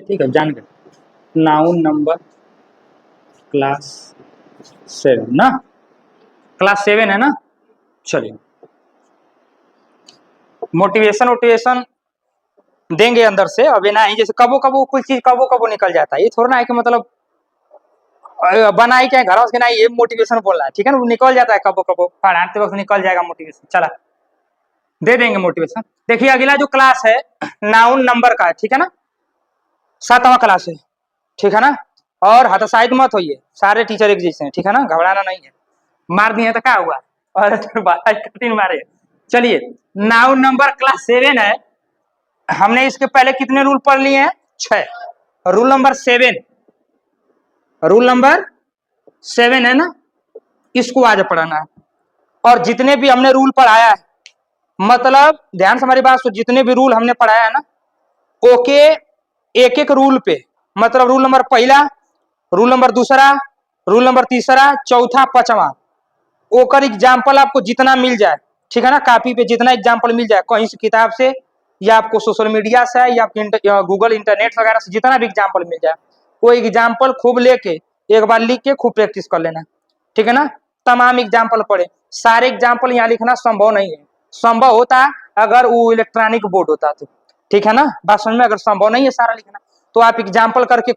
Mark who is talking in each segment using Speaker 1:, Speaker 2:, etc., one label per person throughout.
Speaker 1: ठीक है, जान गए। नाउन नंबर क्लास 7 ना, क्लास 7 है ना। चलिए, मोटिवेशन देंगे अंदर से, अभी ना ही जैसे कबो कबो कुछ चीज कबो कबो निकल जाता है, ये थोड़ा ना है कि मतलब बनाई क्या घर के ना, ये मोटिवेशन बोलना है, ठीक है ना। वो निकल जाता है कबो कबो, पढ़ाते वक्त निकल जाएगा मोटिवेशन। चला दे देंगे मोटिवेशन। देखिए अगला जो क्लास है नाउन नंबर का है, ठीक है ना, 7वां क्लास है, ठीक है ना। और हताशायित मत होइए, सारे टीचर एक जैसे हैं, ठीक है ना, घबराना नहीं है। मार दिए तो क्या हुआ, और कठिन मारे। चलिए, नाउन नंबर क्लास 7 है। हमने इसके पहले कितने रूल पढ़ लिए हैं? 6। रूल नंबर 7 है ना, इसको आज पढ़ाना है। और जितने भी हमने रूल पढ़ाया है, मतलब ध्यान से हमारी बात सुन, जितने भी रूल हमने पढ़ाया है ना, ओके एक एक रूल पे, मतलब रूल नंबर पहला, रूल नंबर दूसरा, रूल नंबर तीसरा, चौथा, पांचवा, ओकर एग्जाम्पल आपको जितना मिल जाए, ठीक है ना, कॉपी पे जितना एग्जाम्पल मिल जाए, कहीं से किताब से या आपको सोशल मीडिया से या आपको गूगल इंटरनेट वगैरह से जितना भी एग्जाम्पल मिल जाए, वो एग्जाम्पल खूब लेके एक बार लिख के खूब प्रैक्टिस कर लेना, ठीक है ना। तमाम एग्जाम्पल पढ़े, सारे एग्जाम्पल यहाँ लिखना संभव नहीं है। संभव होता अगर वो इलेक्ट्रॉनिक बोर्ड होता तो, ठीक है ना, बात समझ में। अगर संभव नहीं है सारा लिखना, तो आप एग्जाम्पल करके,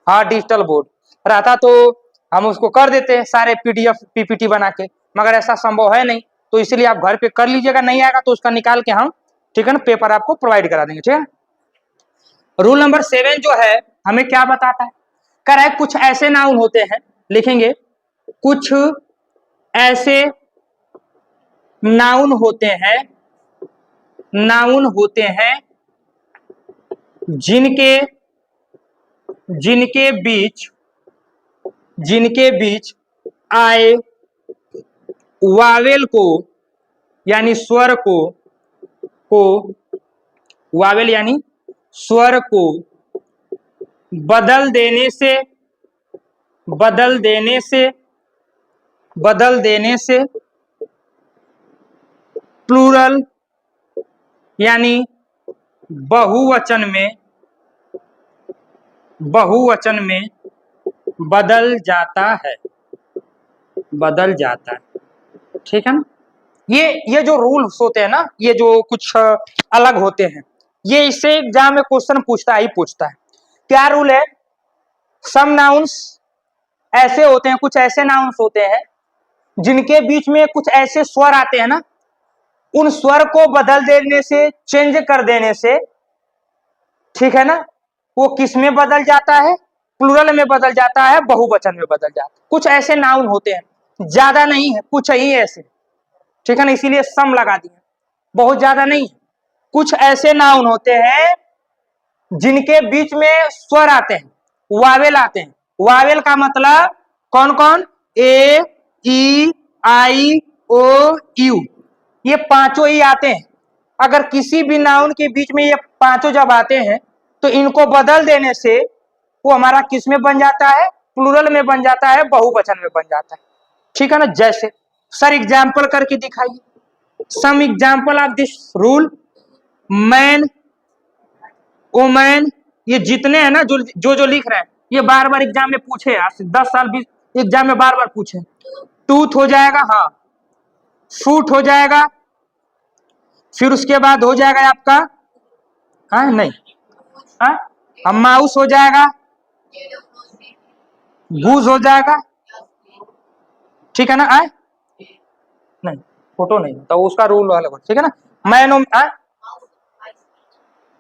Speaker 1: हाँ डिजिटल बोर्ड रहता तो हम उसको कर देते हैं सारे PDF PPT बना के, मगर ऐसा संभव है नहीं, तो इसलिए आप घर पे कर लीजिएगा। नहीं आएगा तो उसका निकाल के हम, ठीक है ना, पेपर आपको प्रोवाइड करा देंगे, ठीक है। रूल नंबर 7 जो है हमें क्या बताता है, कह रहा है कुछ ऐसे नाउन होते हैं, लिखेंगे कुछ ऐसे नाउन होते हैं जिनके बीच आए वावेल को यानी स्वर को वावेल यानी स्वर को बदल देने से प्लूरल यानी बहुवचन में बदल जाता है, ठीक है ना। ये जो रूल्स होते हैं ना, ये जो कुछ अलग होते हैं, ये इससे एग्जाम में क्वेश्चन पूछता है। क्या रूल है? सम नाउन्स ऐसे होते हैं, कुछ ऐसे नाउन्स होते हैं जिनके बीच में कुछ ऐसे स्वर आते हैं ना, उन स्वर को बदल देने से, चेंज कर देने से, ठीक है ना, वो किस में बदल जाता है? प्लूरल में बदल जाता है, बहुवचन में बदल जाता है। कुछ ऐसे नाउन होते हैं, ज्यादा नहीं है, कुछ ही ऐसे, ठीक है ना, इसीलिए सम लगा दिए, बहुत ज्यादा नहीं। कुछ ऐसे नाउन होते हैं जिनके बीच में स्वर आते हैं, वावेल आते हैं। वावेल का मतलब कौन कौन? ए, ई, आई, ओ, यू, ये पांचों ही आते हैं। अगर किसी भी नाउन के बीच में ये पांचों जब आते हैं, तो इनको बदल देने से वो हमारा किस में बन जाता है? प्लूरल में बन जाता है, बहुवचन में बन जाता है, ठीक है ना। जैसे सर एग्जाम्पल करके दिखाइए, some example of this rule. Man, women, ये जितने हैं ना, जो लिख रहे हैं, ये बार बार एग्जाम में पूछे, आज से 10 साल 20 एग्जाम में बार बार पूछे। टूथ हो जाएगा, हाँ, फूट हो जाएगा, फिर उसके बाद हो जाएगा आपका, हाँ नहीं, हाँ, माउस हो जाएगा, गूज हो जाएगा, ठीक है ना। आए नहीं, फोटो नहीं तो उसका रूल अलग, ठीक है ना। मैन,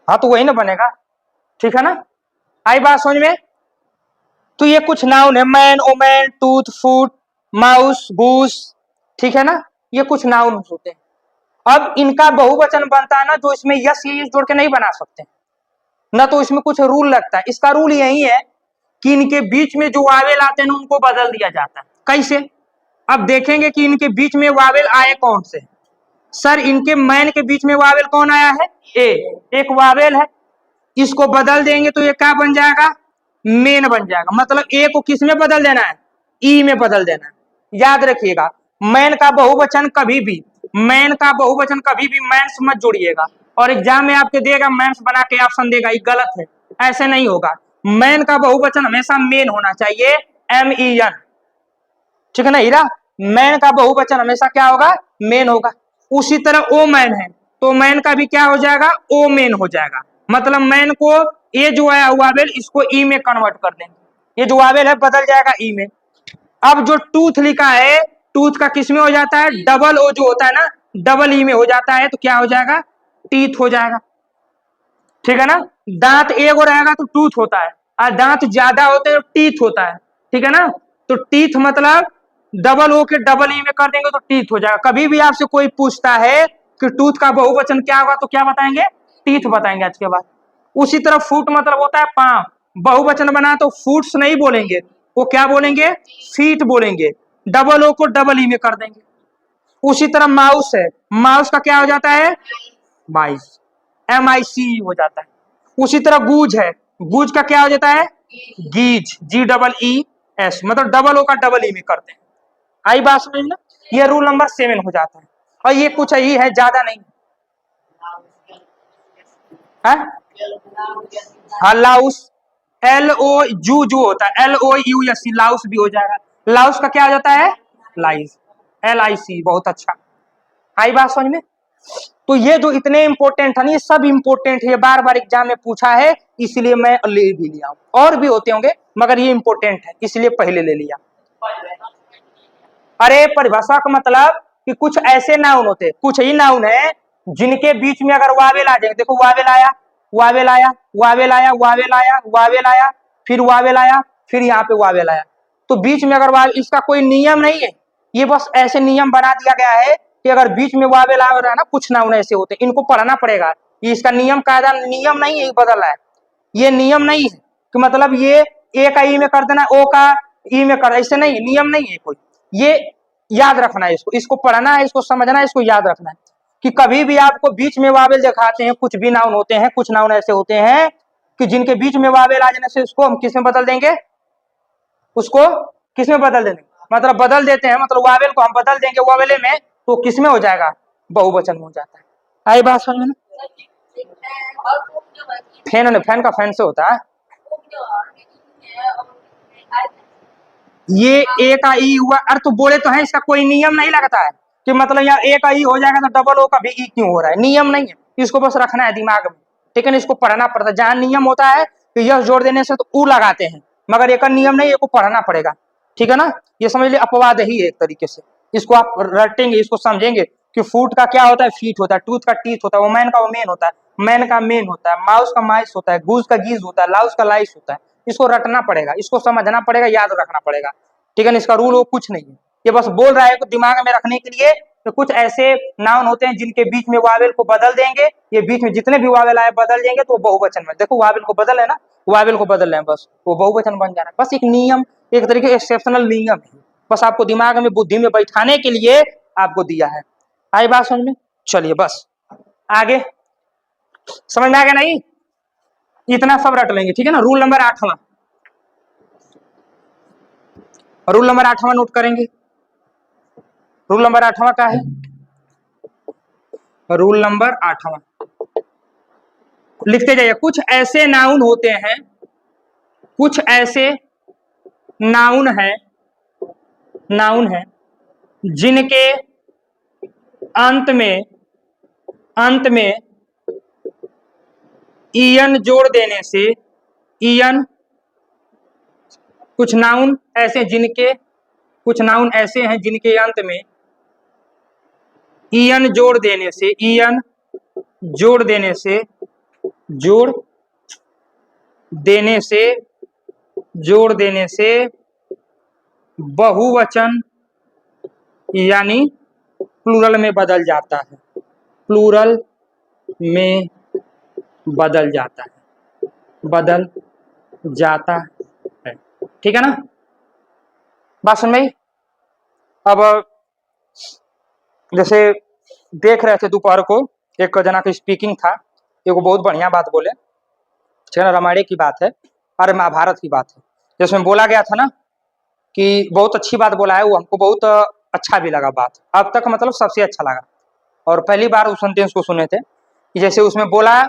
Speaker 1: हाँ तो वही ना बनेगा, ठीक है ना। आई बात समझ में। तो ये कुछ नाउन है, मैन, वुमेन, टूथ, फूट, माउस, गूस, ठीक है ना, ये कुछ नाउन होते हैं। अब इनका बहुवचन बनता है ना, जो इसमें यस ये जोड़ के नहीं बना सकते ना, तो इसमें कुछ रूल लगता है। इसका रूल यही है कि इनके बीच में जो वावेल आते हैं ना, उनको बदल दिया जाता है। कैसे? अब देखेंगे कि इनके बीच में वावेल आए कौन से। सर इनके मैन के बीच में वावेल कौन आया है? ए, एक वावेल है, इसको बदल देंगे तो ये क्या बन जाएगा? मेन बन जाएगा। मतलब ए को किस में बदल देना है? ई में बदल देना है। याद रखिएगा, मैन का बहुवचन कभी भी मैन से मत जोड़िएगा, और एग्जाम में आपके देगा मैंस बना के ऑप्शन देगा, ये गलत है, ऐसे नहीं होगा। मैन का बहुवचन हमेशा मेन होना चाहिए, MEN, ठीक है ना हीरा। मैन का बहुवचन हमेशा क्या होगा, मेन होगा। उसी तरह ओ मैन है तो मैन का भी क्या हो जाएगा, ओ मेन हो जाएगा। मतलब मैन को ये जो है वावेल इसको ई में कन्वर्ट कर देंगे, ये जो वावेल है बदल जाएगा ई में। अब जो टूथ लिखा है, टूथ का किस में हो जाता है, डबल ओ जो होता है ना, डबल ई में हो जाता है, तो क्या हो जाएगा, टीथ हो जाएगा, ठीक है ना। दांत एक हो रहेगा तो टूथ होता है, और दांत ज्यादा होते हैं तो टीथ होता है, ठीक है ना। तो टीथ मतलब डबल ओ के डबल ई में कर देंगे तो टीथ हो जाएगा। कभी भी आपसे कोई पूछता है कि टूथ का बहुवचन क्या होगा तो क्या बताएंगे, टीथ बताएंगे आज के बाद। उसी तरह फुट मतलब होता है पांव, बहुवचन बना तो फुट्स नहीं बोलेंगे, वो क्या बोलेंगे, फीट बोलेंगे, डबल ओ को डबल ई में कर देंगे। उसी तरह माउस है, माउस का क्या हो जाता है, माइस, MIC हो जाता है। उसी तरह गूज है, गूज का क्या हो जाता है, गीज, GEES, मतलब डबल ओ का डबल ई में करते हैं। आई बात समझ में, ये रूल नंबर 7 हो जाता है। और ये कुछ ही है, ज्यादा नहीं है। हाँ लाउस, LO जू होता है, LOUS, लाउस भी हो जाएगा। लाउस का क्या हो जाता है, लाइस, LIC, बहुत अच्छा। आई बात समझ में। तो ये जो इतने इंपॉर्टेंट है ना, ये सब इंपॉर्टेंट है, बार बार एग्जाम में पूछा है, इसलिए मैं ले भी लिया। और भी होते होंगे मगर ये इंपॉर्टेंट है इसलिए पहले ले लिया। अरे परिभाषा का मतलब कि कुछ ऐसे नाउन होते, कुछ ही नाउन है जिनके बीच में अगर वावेल आ जाए, देखो वावेल आया, वावेल आया, वावेल आया, वावेल आया, वावेल आया, फिर वावेल आया, फिर यहाँ पे वावेल आया, तो बीच में अगर वावेल, इसका कोई नियम नहीं है, ये बस ऐसे नियम बना दिया गया है कि अगर बीच में वावेल आ रहा है ना, कुछ नाउन ऐसे होते हैं, इनको पढ़ना पड़ेगा। ये इसका नियम कायदा नियम नहीं है, बदल रहा है, ये नियम नहीं है कि मतलब ये ए का ई में कर देना, ओ का ई में कर, ऐसे नहीं, नियम नहीं है कोई। ये याद रखना है, इसको पढ़ना है, इसको समझना है, इसको याद रखना है कि कभी भी आपको बीच में वावेल दिखाते हैं, कुछ भी नाउन होते हैं, कुछ नाउन ऐसे होते हैं कि जिनके बीच में वावेल आ जाने से उसको हम किस में बदल देंगे, उसको किस में बदल देंगे, मतलब बदल देते हैं, मतलब वावेल को हम बदल देंगे वावेले में, तो किस में हो जाएगा, बहुवचन में हो जाता है। आई बात समझ में। फैन का फैन से होता है, ये ए का ई हुआ, अरे तो बोले तो है, इसका कोई नियम नहीं लगता है कि मतलब यहाँ ए का ई हो जाएगा तो डबल ओ का भी ई क्यों हो रहा है, नियम नहीं है, इसको बस रखना है दिमाग में, ठीक है ना। इसको पढ़ना पड़ता है, जहां नियम होता है कि यह जोड़ देने से तो ऊ लगाते हैं, मगर एक नियम नहीं, इसको पढ़ना पड़ेगा, ठीक है ना। ये समझ लिया, अपवाद ही है एक तरीके से, इसको आप रटेंगे, इसको समझेंगे कि फूट का क्या होता है, फीट होता है, टूथ का टीथ होता है, वोमैन का वोमेन होता है, मैन का मेन होता है, माउस का माइस होता है, गूज का गीज होता है, लाउस का लाइस होता है। इसको रटना पड़ेगा, इसको समझना पड़ेगा, याद रखना पड़ेगा, ठीक है ना। इसका रूल वो कुछ नहीं है, ये बस बोल रहा है को दिमाग में रखने के लिए। तो कुछ ऐसे नाउन होते हैं जिनके बीच में वावेल को बदल देंगे, ये बीच में जितने भी वावेल आए बदल देंगे तो वो बहुवचन में, देखो वावेल को बदल है ना, वावेल को बदल रहे हैं, बस वो बहुवचन बन जा रहा है। बस एक नियम, एक तरीके का एक्सेप्शनल नियम है, बस आपको दिमाग में बुद्धि में बैठाने के लिए आपको दिया है। आई बात समझ में, चलिए बस आगे समझ में आ गया नहीं, इतना सब रट लेंगे, ठीक है ना। रूल नंबर 8वां, रूल नंबर 8वां नोट करेंगे। रूल नंबर 8वां क्या है, रूल नंबर 8वां लिखते जाइए। कुछ ऐसे नाउन होते हैं, कुछ ऐसे नाउन है, नाउन है जिनके अंत में ईएन जोड़ देने से, ईएन, कुछ नाउन ऐसे जिनके, कुछ नाउन ऐसे हैं जिनके अंत में ईएन जोड़ देने से, ईएन जोड़ देने से, जोड़ देने से, जोड़ देने से बहुवचन यानी प्लूरल में बदल जाता है, प्लूरल में बदल जाता है, बदल जाता है, ठीक है ना। बात समझ में। अब जैसे देख रहे थे दोपहर को, एक जना की स्पीकिंग था, एक बहुत बढ़िया बात बोले, ठीक है ना, रामायण की बात है और महाभारत की बात है, जिसमें बोला गया था ना कि बहुत अच्छी बात बोला है वो, हमको बहुत अच्छा भी लगा बात, अब तक मतलब सबसे अच्छा लगा, और पहली बार उस सेंटेंस को सुने थे जैसे उसमें बोला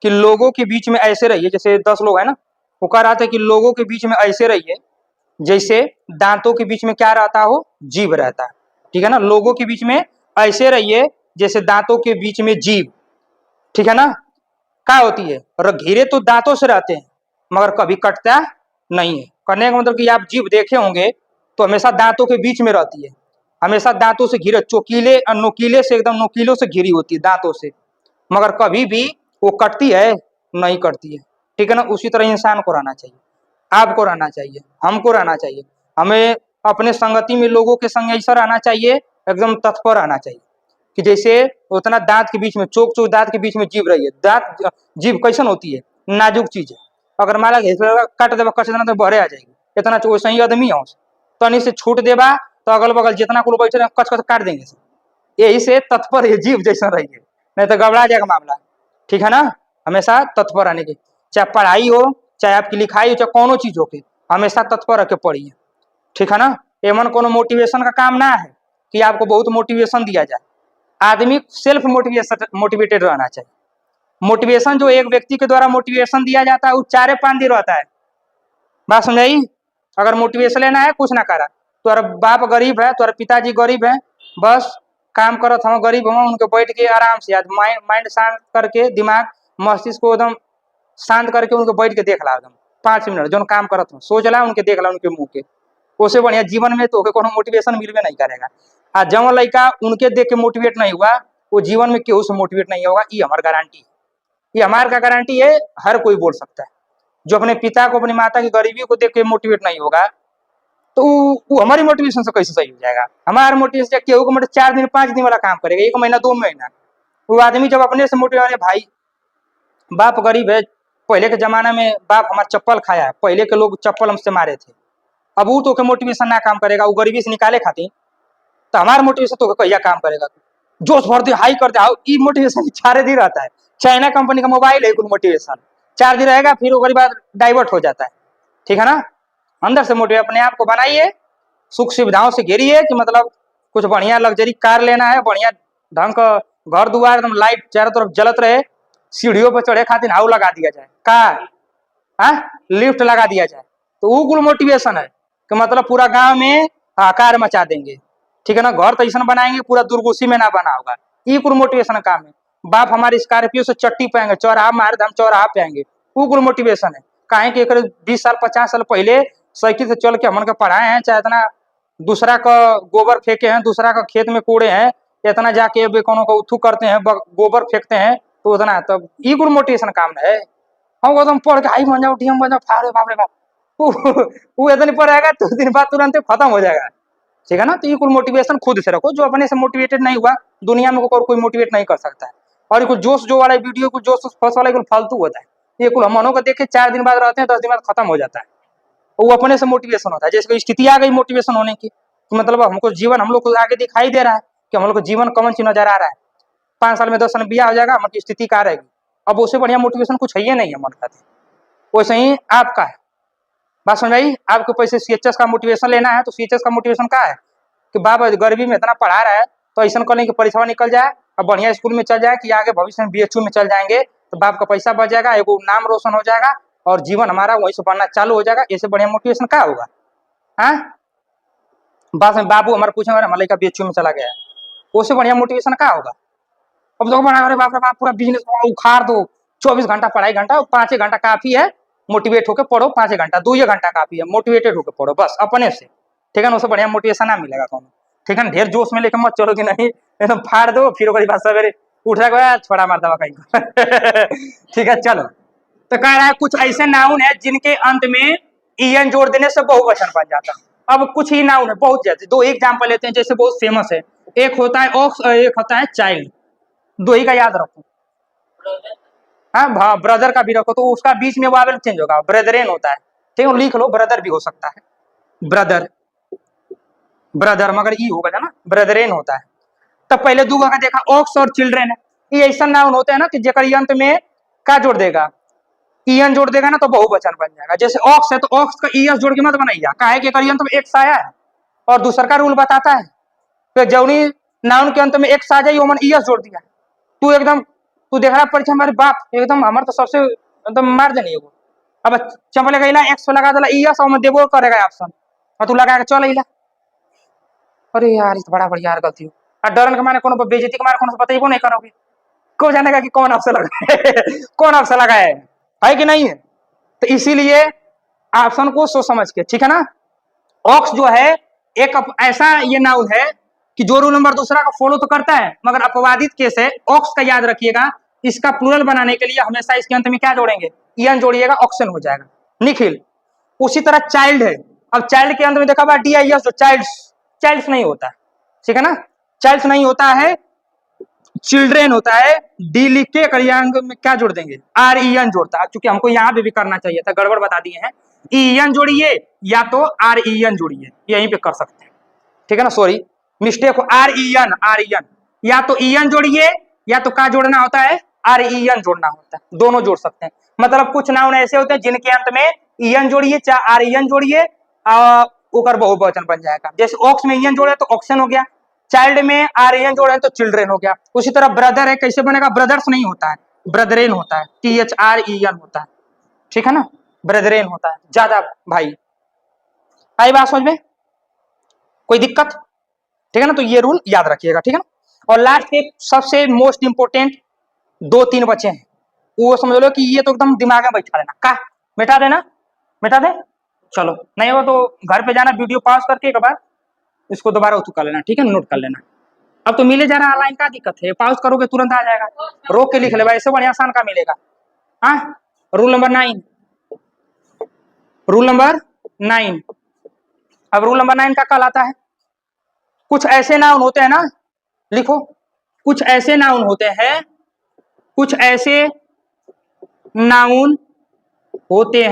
Speaker 1: कि लोगों के बीच में ऐसे रहिए, जैसे 10 लोग है ना, वो कह रहा था कि लोगों के बीच में ऐसे रहिए जैसे दांतों के बीच में क्या रहता हो, जीभ रहता है। ठीक है ना, लोगों के बीच में ऐसे रहिए जैसे दांतों के बीच में जीभ। ठीक है ना, क्या होती है, और घिरे तो दांतों से रहते हैं मगर कभी कटता नहीं है। करने का मतलब कि आप जीभ देखे होंगे तो हमेशा दांतों के बीच में रहती है, हमेशा दांतों से घिरे, चोकीले और नोकीले से, एकदम नोकीलों से घिरी होती है दांतों से, मगर कभी भी वो कटती है नहीं, कटती है। ठीक है ना, उसी तरह इंसान को रहना चाहिए, आपको रहना चाहिए, हमको रहना चाहिए। हमें अपने संगति में लोगों के संग ऐसा रहना चाहिए, एकदम तत्पर रहना चाहिए कि जैसे उतना दांत के बीच में, चोक चोक दांत के बीच में जीभ रही है। दांत जीभ कैसन होती है, नाजुक चीज है, अगर माला काट देगा कट देना तो बहरे आ जाएगी, इतना वैसे ही आदमी हो, तनी से छूट देबा तो अगल बगल जितना कुल बैठे कच कच काट देंगे। यही से तत्पर है, जीभ जैसा रही है, नहीं तो गड़बड़ा जाएगा मामला। ठीक है ना, हमेशा तत्पर रहने की, चाहे पढ़ाई हो, चाहे आपकी लिखाई हो, चाहे कोनो चीज हो के, हमेशा तत्पर रह के पढ़िए। ठीक है ना, एमन कोनो मोटिवेशन का काम ना है कि आपको बहुत मोटिवेशन दिया जाए। आदमी सेल्फ मोटिवेटेड रहना चाहिए। मोटिवेशन जो एक व्यक्ति के द्वारा मोटिवेशन दिया जाता है वो 4-5 दिन रहता है, बात समझाई। अगर मोटिवेशन लेना है, कुछ ना करा, तुम्हारा बाप गरीब है, तुम्हारे पिताजी गरीब है, बस काम करत हम गरीब हम, उनके बैठ के आराम से आज माइंड शांत करके, दिमाग मस्तिष्क को एकदम शांत करके उनको बैठ के देख ला, एकदम 5 मिनट जो काम करत हो सोच ला, उनके देख ला, उनके मुंह के, उससे बढ़िया जीवन में तो कोनो मोटिवेशन मिलवे नहीं करेगा। आ जवन लड़का उनके देख के मोटिवेट नहीं हुआ, वो जीवन में केहू से मोटिवेट नहीं होगा, ये हमारी गारंटी है, ये हमारे का गारंटी है, हर कोई बोल सकता है। जो अपने पिता को, अपनी माता की गरीबी को देख के मोटिवेट नहीं होगा तो वो हमारी मोटिवेशन से कैसे सही हो जाएगा। हमारा मोटिवेशन केहू को मतलब 4 दिन 5 दिन वाला काम करेगा, 1 महीना 2 महीना। वो आदमी जब अपने से मोटिवेट, भाई बाप गरीब है, पहले के जमाना में बाप हमारा चप्पल खाया है, पहले के लोग चप्पल हमसे मारे थे, अब वो तो मोटिवेशन ना काम करेगा, वो गरीबी से निकाले खातिर, तो हमारा मोटिवेशन तो कहिया काम करेगा, जोश भर दे, हाई कर दे, ये मोटिवेशन 4 दिन रहता है। चाइना कंपनी का मोबाइल है, कुछ मोटिवेशन 4 दिन रहेगा, फिर वो बाद डाइवर्ट हो जाता है। ठीक है ना, अंदर से मोटिवेट अपने आप को बनाइए, सुख सुविधाओं से घेरिए कि मतलब कुछ बढ़िया लग्जरी कार लेना है, बढ़िया ढंग का घर दुआर, एकदम लाइट चारों तरफ जलत रहे, सीढ़ियों पर चढ़े खातिर हाउ लगा दिया जाए, का लिफ्ट लगा दिया जाए, तो वो कुल मोटिवेशन है कि मतलब पूरा गांव में हाहाकार मचा देंगे। ठीक है ना, घर तो ऐसा बनाएंगे पूरा दुर्गुशी में ना बना होगा, ये कुल मोटिवेशन काम है। बाप हमारे स्कॉर्पियो से चट्टी पाएंगे, चौराहा मार धाम चौराहा पाएंगे, वो कुल मोटिवेशन है। काहे कि 20 साल 50 साल पहले साइकिल से चल के हमन के पढ़ाए हैं, चाहे इतना दूसरा का गोबर फेंके हैं, दूसरा का खेत में कूड़े हैं, इतना जाके कोनो को उथू करते हैं, गोबर फेंकते हैं, तो उतना तब ये कुल मोटिवेशन काम है। हम एकदम पढ़ के हाई बन जाओ, डीएम बन जाओ, फाड़े बाप रे बाप, वो इतनी पढ़ेगा तो दिन बाद तुरंत खत्म हो जाएगा। ठीक है ना, तो ये कुल मोटिवेशन खुद से रखो, जो अपने से मोटिवेटेड नहीं हुआ दुनिया में कोई मोटिवेट नहीं कर सकता है। और कुछ जोश जो वाला वीडियो, कुछ जोश फर्स्ट वाला कुल फालतू होता है, ये कुल मनो को देख के 4 दिन बाद रहते हैं, 10 दिन बाद खत्म हो जाता है, वो अपने से मोटिवेशन होता है। जैसे स्थिति आ गई मोटिवेशन होने की, तो मतलब हमको जीवन हम लोग को आगे दिखाई दे रहा है कि हम लोग को जीवन कौन सी नजर आ रहा है, 5 साल में 10 साल में ब्याह हो जाएगा, हमारी स्थिति क्या रहेगी, अब उससे बढ़िया मोटिवेशन कुछ है ही नहीं है मन का। वैसे ही आपका है, बात समझ आई। आपको पैसे CHS का मोटिवेशन लेना है तो CHS का मोटिवेशन क्या है कि बाप गरीबी में इतना पढ़ा रहा है, तो ऐसा करें कि परीक्षा निकल जाए और बढ़िया स्कूल में चल जाए कि आगे भविष्य में BHU में चल जाएंगे, तो बाप का पैसा बच जाएगा, एगो नाम रोशन हो जाएगा और जीवन हमारा वहीं से बनना चालू हो जाएगा। इससे बढ़िया मोटिवेशन क्या होगा। हाँ, बाद में बाबू हमारे पूछे हमारा लड़का BHU में चला गया है, उससे बढ़िया मोटिवेशन क्या होगा। अब तो बना, अरे बाप रे बाप, पूरा बिजनेस उखाड़ दो, 24 घंटा पढ़ाई घंटा, 5 घंटा काफी है, मोटिवेट होकर पढ़ो, 5 घंटा 2 घंटा काफी है, मोटिवेटेड होकर पढ़ो बस अपने से। ठीक है ना, उससे बढ़िया मोटिवेशन ना मिलेगा कौन। ठीक है ना, ढेर जोश में लेकर मत चलो कि नहीं एकदम फाड़ दो, फिर ओकरी बाद सवेरे उठा गया छोड़ा मार दवा कहीं ठीक है, चलो। तो कह रहा है कुछ ऐसे नाउन है जिनके अंत में EN जोड़ देने से बहुवचन बन जाता है। अब कुछ ही नाउन है, बहुत ज्यादा, 2 एग्जाम्पल लेते हैं जैसे बहुत फेमस है, एक होता है ऑक्स और एक होता है चाइल्ड, 2 ही का याद रखो। हाँ, ब्रदर का भी रखो तो उसका बीच में वावल चेंज होगा, ब्रदरेन होता है, ठीक है, लिख लो, ब्रदर भी हो सकता है, ब्रदर ब्रदर मगर ई होगा ना, ब्रदरेन होता है। तब पहले 2 का देखा ऑक्स और चिल्ड्रेन, ये ऐसा नाउन होता है ना कि जेकर अंत में क्या जोड़ देगा, EN जोड़ देगा ना तो बहुवचन बन जाएगा। जैसे ऑक्स है तो ऑक्स का ES जोड़ के मत बनाइए, का है कि अंत में एक्स आया है और दूसरा का रूल बताता है, तो जौनी नाउन के अंत में एक्स आ जाए ओमन ES जोड़ दिया, तू एकदम तू देख रहा परीक्षा हमारे बाप एकदम हमारे तो सबसे एकदम मार देनी है वो। अब चंपले गईला एक्स पे लगा देला ईएस और देबो करेगा ऑप्शन और तू लगा के चल अइला। अरे यार इस बड़ा बढ़िया यार गलती हो। और डरन के मारे कोनो बेइज्जती के मारे कोनो से बताइबो नहीं करोगे। को जानेगा कि कौन ऑप्शन लगा है कौन ऑप्शन लगा है कि नहीं है। तो इसीलिए ऑप्शन को सोच समझ के, ठीक है ना। ऑक्स जो है एक ऐसा ये नाउन है कि जो रूल नंबर दूसरा को फॉलो तो करता है मगर अपवादित केस है। ऑक्स का याद रखिएगा, इसका प्लूरल बनाने के लिए हमेशा इसके अंत में क्या जोड़ेंगे, ईएन जोड़िएगा, ऑक्सन हो जाएगा। निखिल उसी तरह चाइल्ड है, अब चाइल्ड के अंत में देखा डी आई एस, जो चाइल्ड्स नहीं होता है, ठीक है ना, चाइल्ड्स नहीं होता है, चिल्ड्रेन होता है। डी लिख के करियांग में क्या जोड़ देंगे, आर ई एन जोड़ता है। चूंकि हमको यहाँ पे भी करना चाहिए था, गड़बड़ बता दिए हैं। ई एन जोड़िए या तो आर ई एन जोड़िए, यहीं पे कर सकते हैं, ठीक है ना। सॉरी मिस्टेक हो, आर ई एन या तो ई एन जोड़िए या तो क्या जोड़ना होता है, आर ई एन जोड़ना होता है, दोनों जोड़ सकते हैं। मतलब कुछ नाउन ऐसे होते हैं जिनके अंत में ई एन जोड़िए चाहे आर ई एन जोड़िए, उकर बहुवचन बन जाएगा। जैसे ऑक्स में ई एन जोड़े तो ऑक्सन हो गया, चाइल्ड में आर ई एन जोड़े तो चिल्ड्रेन हो गया। उसी तरह ब्रदर है, कैसे बनेगा, ब्रदर्स नहीं होता है, ब्रदरेन होता है, T H R E N होता है, ठीक है ना, ब्रदरेन होता है, ज्यादा भाई। आई बात समझ में, कोई दिक्कत, ठीक है ना। तो ये रूल याद रखिएगा, ठीक है ना। और लास्ट के सबसे मोस्ट इंपोर्टेंट 2-3 बचे हैं, वो समझ लो कि ये तो एकदम दिमाग में बैठा लेना, का मिटा देना, मिटा दे। चलो नहीं हो तो घर पे जाना, वीडियो पॉज करके एक बार इसको दोबारा उतू कर लेना, ठीक है, नोट कर लेना। अब तो मिले जा रहा ऑनलाइन, का दिक्कत है, पॉज करोगे तुरंत आ जाएगा, रोक के लिख ले भाई, ऐसे बढ़िया आसान का मिलेगा। हाँ रूल नंबर 9, रूल नंबर 9। अब रूल नंबर 9 का कल आता है, कुछ ऐसे नाउन होते हैं ना, लिखो, कुछ ऐसे नाउन होते हैं, कुछ ऐसे नाउन होते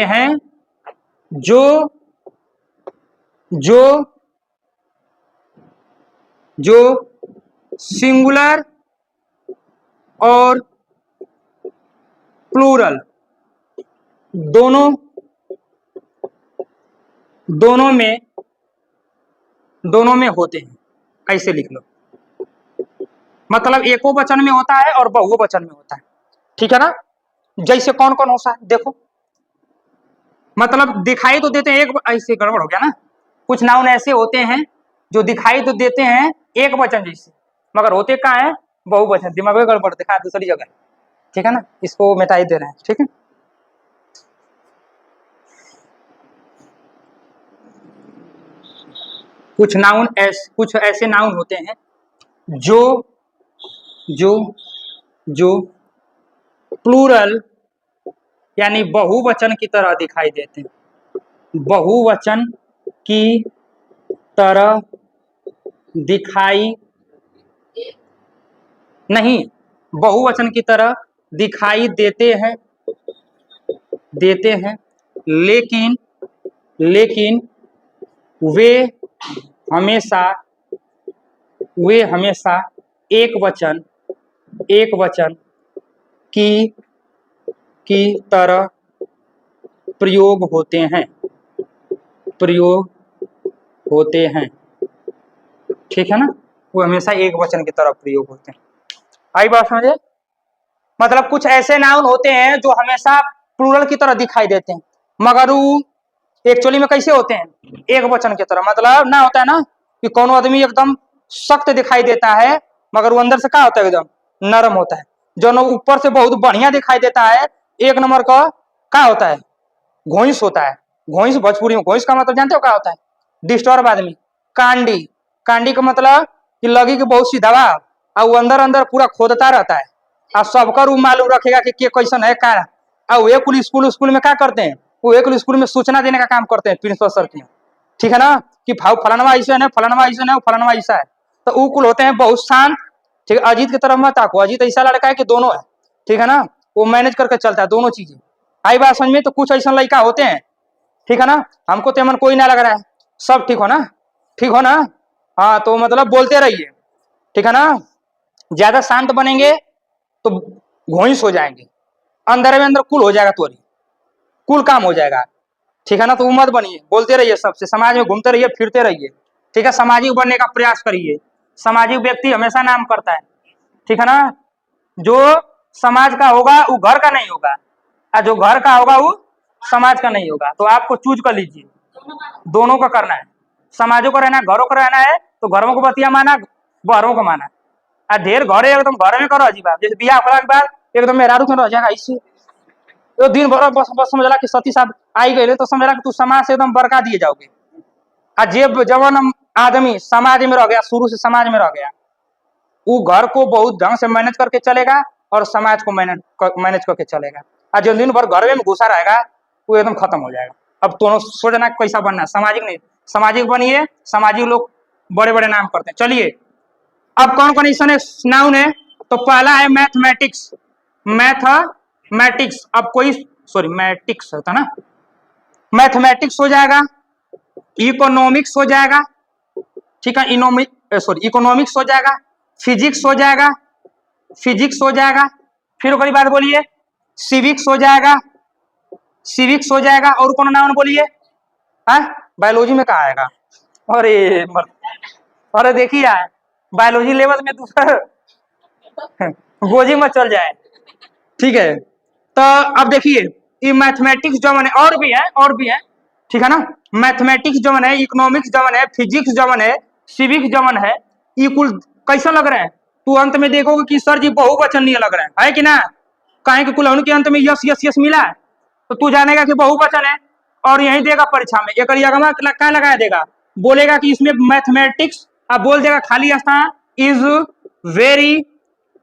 Speaker 1: हैं जो जो जो सिंगुलर और प्लूरल दोनों में होते हैं। ऐसे लिख लो, मतलब एको वचन में होता है और बहुवचन में होता है, ठीक है ना। जैसे कौन कौन होता है देखो, मतलब दिखाई तो देते हैं एक, ऐसे गड़बड़ हो गया ना, कुछ नाउन ऐसे होते हैं जो दिखाई तो देते हैं एक वचन जैसे मगर होते कहाँ है, बहुवचन। दिमाग में गड़बड़ दिखा दूसरी जगह, ठीक है ना, इसको मिटाई दे रहे हैं, ठीक है। कुछ ऐसे नाउन होते हैं जो प्लूरल यानी बहुवचन की तरह दिखाई देते हैं, बहुवचन की तरह दिखाई नहीं, बहुवचन की तरह दिखाई देते हैं, लेकिन वे हमेशा एक वचन की तरह प्रयोग होते हैं, ठीक है ना, वो हमेशा एक वचन की तरह प्रयोग होते हैं। आई बात समझे, मतलब कुछ ऐसे नाउन होते हैं जो हमेशा प्लूरल की तरह दिखाई देते हैं मगर वो एक्चुअली में कैसे होते हैं, एक वचन की तरह। मतलब ना होता है ना कि कौन आदमी एकदम सख्त दिखाई देता है मगर वो अंदर से क्या होता है, एकदम नरम होता है। जो ऊपर से बहुत बढ़िया दिखाई देता है, एक नंबर का क्या होता है, घोइस होता है। घोइस भोजपुरी में घोइस का मतलब जानते हो क्या होता है, डिस्टर्ब आदमी। कांडी का मतलब कि लगी कि बहुत सी दवा और वो अंदर पूरा खोदता रहता है और सबका रूम मालूम रखेगा कि कैसन है का। और एक स्कूल में क्या करते हैं, वो एक स्कूल में सूचना देने का काम करते हैं प्रिंसिपल सर की, ठीक है ना, कि फलानवा ऐसा है, फलानवा ऐसा है, फलानवा ऐसा है। तो वो कुल होते हैं बहुत शांत, ठीक है। अजीत की तरफ मत आको, अजीत ऐसा लड़का है कि दोनों है, ठीक है ना, वो मैनेज करके चलता है दोनों चीजें। आई बात समझ में। तो कुछ ऐसा लड़का होते हैं, ठीक है ना, हमको तो मन कोई ना लग रहा है, सब ठीक हो ना, हाँ तो मतलब बोलते रहिए, ठीक है ना। ज्यादा शांत बनेंगे तो घोइस हो जाएंगे, अंदर में अंदर कुल हो जाएगा, तोरी कुल काम हो जाएगा, ठीक है ना। तो मत बनिए, बोलते रहिए, सबसे समाज में घूमते रहिए, फिरते रहिए, ठीक है। सामाजिक बनने का प्रयास करिए, सामाजिक व्यक्ति हमेशा नाम करता है, ठीक है ना। जो समाज का होगा वो घर का नहीं होगा, और जो घर का होगा वो समाज का नहीं होगा। तो आपको चूज कर लीजिए, दोनों का करना है। समाजों को रहना है, घरों को रहना है, तो घरों को बतिया माना, घरों को माना। आ ढेर घरे एकदम घर में करो अजीब बात, जैसे बियाह होला के बाद एकदम मेहरारू में रह जाएगा ऐसे, तो दिन भर बस बस समझला कि सती साहब आई गए तो समझला कि तू समाज से एकदम बरका दिए जाओगे। आ जे जवन आदमी समाज में रह गया, शुरू से समाज में रह गया, वो घर को बहुत ढंग से मैनेज करके चलेगा और समाज को मैनेज करके चलेगा। और जो दिन भर घर में घुसा रहेगा वो एकदम खत्म हो जाएगा। अब दोनों सोचना कैसा बनना, सामाजिक नहीं, सामाजिक बनिए, सामाजिक लोग बड़े बड़े नाम करते हैं। चलिए अब कौन कौन ऐसा नाउन है, तो पहला है मैथमेटिक्स, मैथमेटिक्स। अब कोई सॉरी मैटिक्स होता ना, मैथमेटिक्स हो जाएगा, इकोनॉमिक्स हो जाएगा, ठीक है, इकोनॉमिक्स हो जाएगा, फिजिक्स हो जाएगा, फिजिक्स हो जाएगा, फिर ओकरी बात बोलिए सिविक्स हो जाएगा, सिविक्स हो जाएगा, और कौन नाम बोलिए, हाँ बायोलॉजी में कहा आएगा, अरे अरे देखिए यार बायोलॉजी लेवल में दूसरा गोजी में चल जाए, ठीक है। तो अब देखिए ये मैथमेटिक्स जो है और भी है, और भी है, ठीक है ना। मैथमेटिक्स जो है, इकोनॉमिक्स जो है, फिजिक्स जो है, सिविक्स जो है, ये कुल कैसा लग रहा है, तू अंत में देखोगे कि सर जी बहुवचन नहीं लग रहा है कि ना, काहे कि कुल के अंत में यस यस यस मिला है, तो तू जानेगा कि बहुवचन है और यही देगा परीक्षा में। एक क्या लगाया देगा, बोलेगा कि इसमें मैथमेटिक्स, अब बोल देगा खाली स्थान इज वेरी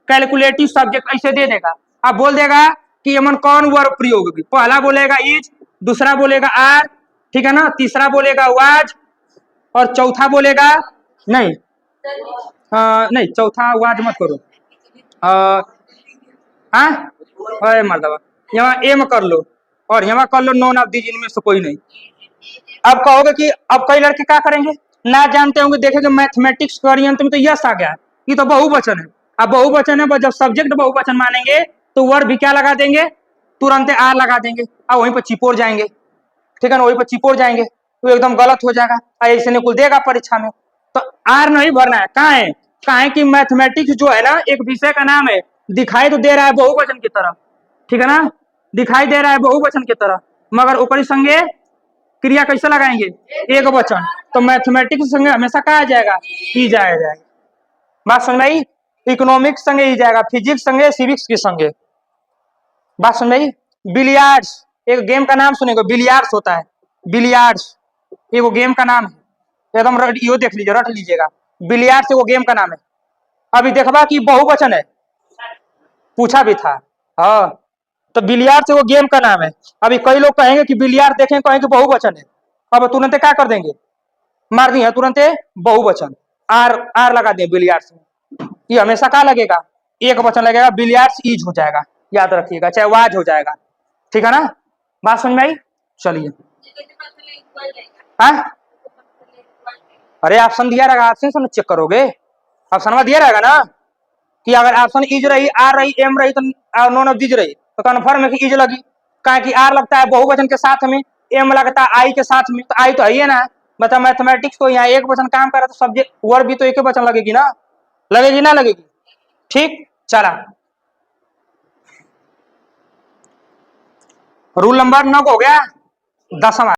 Speaker 1: कैलकुलेटिव सब्जेक्ट, ऐसे दे देगा। अब बोल देगा कि यमन कौन वर्ब प्रयोग होगी, पहला बोलेगा इज, दूसरा बोलेगा आर, ठीक है ना, तीसरा बोलेगा वाज, और चौथा बोलेगा नहीं, नहीं चौथा वाज मत करो, अरे मर्दवा यहाँ एम कर लो और यहाँ कर लो नॉन ऑफ दीज, इनमें से कोई नहीं। अब कहोगे कि अब कई लड़के क्या करेंगे, ना जानते होंगे, देखेंगे मैथमेटिक्स वेरिएंट में तो यस आ गया, ये तो बहुवचन है। अब बहुवचन है, जब सब्जेक्ट बहुवचन मानेंगे तो वर्ब भी क्या लगा देंगे, तुरंत आर लगा देंगे, अब वहीं पर चिपोर जाएंगे, ठीक है ना, वहीं पर चिपोर जाएंगे, तो एकदम गलत हो जाएगा, ऐसे नहीं कुल देगा परीक्षा में। तो आर नहीं भरना है, कहाँ है कि मैथमेटिक्स जो है ना एक विषय का नाम है, दिखाई तो दे रहा है बहुवचन की तरह, ठीक है ना, दिखाई दे रहा है बहुवचन की तरह, मगर ओकरी संगे क्रिया कैसे लगाएंगे, एक वचन, तो मैथमेटिक्स संगे हमेशा कहा आ जाएगा, ई जाएगा। बात समझ में आई, इकोनॉमिक्स संगे ई जाएगा, फिजिक्स संगे, सिविक्स के संगे। बात समझ में आई। बिलियार्ड्स एक गेम का नाम सुनेगा, बिलियार्ड्स होता है, बिलियार्ड्स एक गेम का नाम है, एकदम यो देख लीजिए, रट लीजिएगा, बिलियार्ड्स एक गेम का नाम है। अभी देखबा कि बहुवचन है, पूछा भी था, हाँ, तो बिलियार्ड्स वो गेम का नाम है। अभी कई लोग कहेंगे कि बिलियार्ड देखें, कहेंगे बहुवचन है, अब तुरंत क्या कर देंगे, मार दिए तुरंत बहुवचन, आर आर लगा दिए बिलियार्ड्स में, ये हमेशा क्या लगेगा, एक वचन लगेगा, बिलियार्ड्स ईज हो जाएगा, याद रखिएगा, चाहे वाज हो जाएगा, ठीक है ना। बात समझ में आई। चलिए हाँ, अरे ऑप्शन दिया रहेगा, ऑप्शन चेक करोगे, ऑप्शन दिया रहेगा ना, कि अगर ऑप्शन इज रही, आर रही, एम रही, तो नॉन ऑफ दीज रही, तो कन्फर्म है कि इज लगी, कहा कि आर लगता है बहुवचन के साथ में, एम लगता है आई के साथ में, तो आई तो है ही ना, मतलब मैथमेटिक्स तो यहाँ एक वचन काम कर रहा, तो सब्जेक्ट वर्ब भी तो एक ही वचन लगेगी ना, लगेगी ना लगेगी, ठीक। चला रूल नंबर 9 हो गया, 10वां।